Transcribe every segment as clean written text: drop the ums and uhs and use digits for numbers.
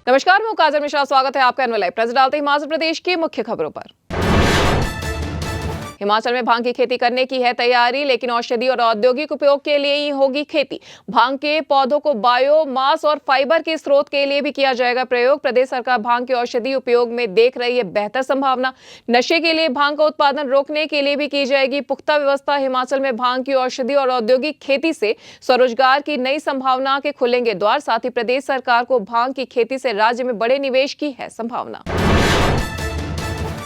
नमस्कार, मैं काजल मिश्रा। स्वागत है आपका एनएल लाइव। नजर डालते हैं हिमाचल प्रदेश की मुख्य खबरों पर। हिमाचल में भांग की खेती करने की है तैयारी, लेकिन औषधि और औद्योगिक उपयोग के लिए ही होगी खेती। भांग के पौधों को बायोमास और फाइबर के स्रोत के लिए भी किया जाएगा प्रयोग। प्रदेश सरकार भांग के औषधि उपयोग में देख रही है बेहतर संभावना। नशे के लिए भांग का उत्पादन रोकने के लिए भी की जाएगी पुख्ता व्यवस्था। हिमाचल में भांग की औषधि और औद्योगिक खेती से स्वरोजगार की नई संभावना के खुलेंगे द्वार। साथ ही प्रदेश सरकार को भांग की खेती से राज्य में बड़े निवेश की है संभावना।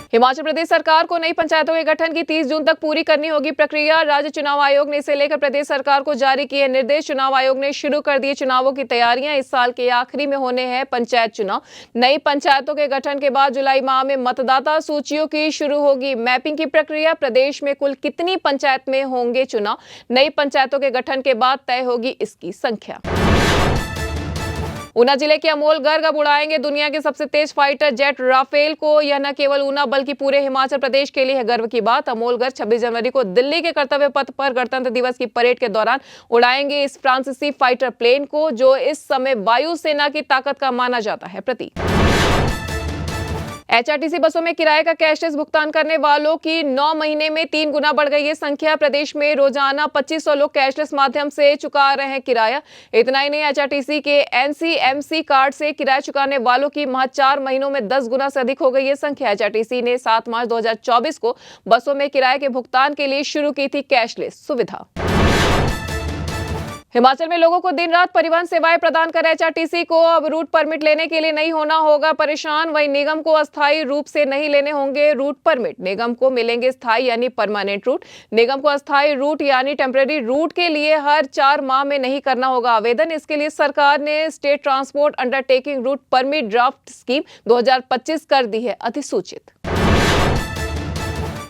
हिमाचल प्रदेश सरकार को नई पंचायतों के गठन की 30 जून तक पूरी करनी होगी प्रक्रिया। राज्य चुनाव आयोग ने इसे लेकर प्रदेश सरकार को जारी किए निर्देश। चुनाव आयोग ने शुरू कर दी चुनावों की तैयारियां। इस साल के आखिरी में होने हैं पंचायत चुनाव। नई पंचायतों के गठन के बाद जुलाई माह में मतदाता सूचियों की शुरू होगी मैपिंग की प्रक्रिया। प्रदेश में कुल कितनी पंचायत में होंगे चुनाव, नई पंचायतों के गठन के बाद तय होगी इसकी संख्या। ऊना जिले के अमोल गर्ग अब उड़ाएंगे दुनिया के सबसे तेज फाइटर जेट राफेल को। यह न केवल ऊना बल्कि पूरे हिमाचल प्रदेश के लिए है गर्व की बात। अमोल गर्ग 26 जनवरी को दिल्ली के कर्तव्य पथ पर गणतंत्र दिवस की परेड के दौरान उड़ाएंगे इस फ्रांसीसी फाइटर प्लेन को, जो इस समय वायुसेना की ताकत का माना जाता है प्रतीक। एचआरटीसी बसों में किराए का कैशलेस भुगतान करने वालों की 9 महीने में 3 गुना बढ़ गई है संख्या। प्रदेश में रोजाना 2500 लोग कैशलेस माध्यम से चुका रहे हैं किराया। इतना ही नहीं, एचआरटीसी के एनसीएमसी कार्ड से किराया चुकाने वालों की महज 4 महीनों में 10 गुना से अधिक हो गई है संख्या। एचआरटीसी ने 7 मार्च 2024 को बसों में किराए के भुगतान के लिए शुरू की थी कैशलेस सुविधा। हिमाचल में लोगों को दिन रात परिवहन सेवाएं प्रदान कर एचआरटीसी को अब रूट परमिट लेने के लिए नहीं होना होगा परेशान। वहीं निगम को अस्थायी रूप से नहीं लेने होंगे रूट परमिट, निगम को मिलेंगे स्थायी यानी परमानेंट रूट। निगम को अस्थायी रूट यानी टेम्परेरी रूट के लिए हर 4 माह में नहीं करना होगा आवेदन। इसके लिए सरकार ने state transport undertaking route permit draft scheme 2025 कर दी है अधिसूचित।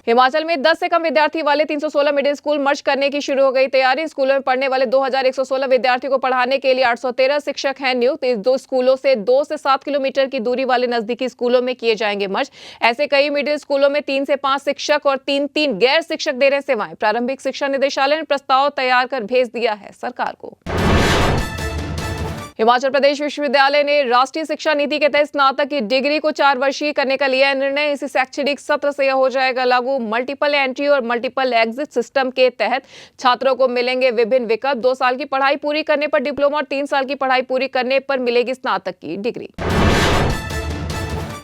हिमाचल में 10 से कम विद्यार्थी वाले 316 मिडिल स्कूल मर्ज करने की शुरू हो गई तैयारी। स्कूलों में पढ़ने वाले 2116 विद्यार्थियों को पढ़ाने के लिए 813 शिक्षक हैं नियुक्त। इस 2 स्कूलों से 2 से 7 किलोमीटर की दूरी वाले नजदीकी स्कूलों में किए जाएंगे मर्ज। ऐसे कई मिडिल स्कूलों में 3 से 5 शिक्षक और 3 गैर शिक्षक दे रहे सेवाएं। प्रारंभिक शिक्षा निदेशालय ने प्रस्ताव तैयार कर भेज दिया है सरकार को। हिमाचल प्रदेश विश्वविद्यालय ने राष्ट्रीय शिक्षा नीति के तहत स्नातक की डिग्री को 4 वर्षीय करने का लिया निर्णय। इसी शैक्षणिक सत्र से यह हो जाएगा लागू। मल्टीपल एंट्री और मल्टीपल एग्जिट सिस्टम के तहत छात्रों को मिलेंगे विभिन्न विकल्प। 2 साल की पढ़ाई पूरी करने पर डिप्लोमा और 3 साल की पढ़ाई पूरी करने पर मिलेगी स्नातक की डिग्री।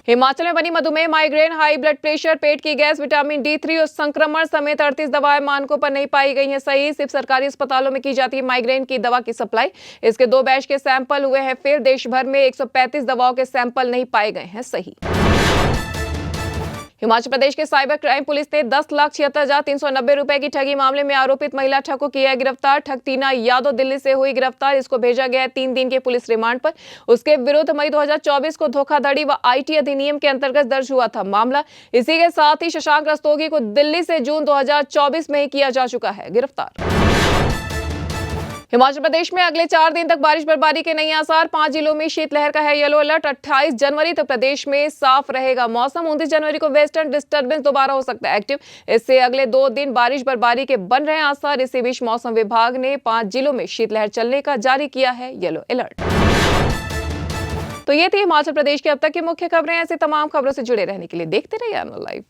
हिमाचल में बनी मधुमेह, माइग्रेन, हाई ब्लड प्रेशर, पेट की गैस, विटामिन D3 और संक्रमण समेत 38 दवाएं मानकों पर नहीं पाई गई हैं सही। सिर्फ सरकारी अस्पतालों में की जाती है माइग्रेन की दवा की सप्लाई। इसके 2 बैच के सैंपल हुए हैं फेल। देश भर में 135 दवाओं के सैंपल नहीं पाए गए हैं सही। हिमाचल प्रदेश के साइबर क्राइम पुलिस ने 10,76,390 रुपए की ठगी मामले में आरोपित महिला ठग को किया गिरफ्तार। ठग टीना यादव दिल्ली से हुई गिरफ्तार। इसको भेजा गया है 3 दिन के पुलिस रिमांड पर। उसके विरुद्ध मई 2024 को धोखाधड़ी व आईटी अधिनियम के अंतर्गत दर्ज हुआ था मामला। इसी के साथ ही शशांक रस्तोगी को दिल्ली से जून 2024 में ही किया जा चुका है गिरफ्तार। हिमाचल प्रदेश में अगले 4 दिन तक बारिश बर्फबारी के नहीं आसार। 5 जिलों में शीतलहर का है येलो अलर्ट। 28 जनवरी तक प्रदेश में साफ रहेगा मौसम। 29 जनवरी को वेस्टर्न डिस्टर्बेंस दोबारा हो सकता है एक्टिव। इससे अगले 2 दिन बारिश बर्फबारी के बन रहे आसार। इसी बीच मौसम विभाग ने 5 जिलों में शीतलहर चलने का जारी किया है येलो अलर्ट। तो ये थी हिमाचल प्रदेश की अब तक की मुख्य खबरें। ऐसे तमाम खबरों से जुड़े रहने के लिए देखते रहिए एनएल लाइव।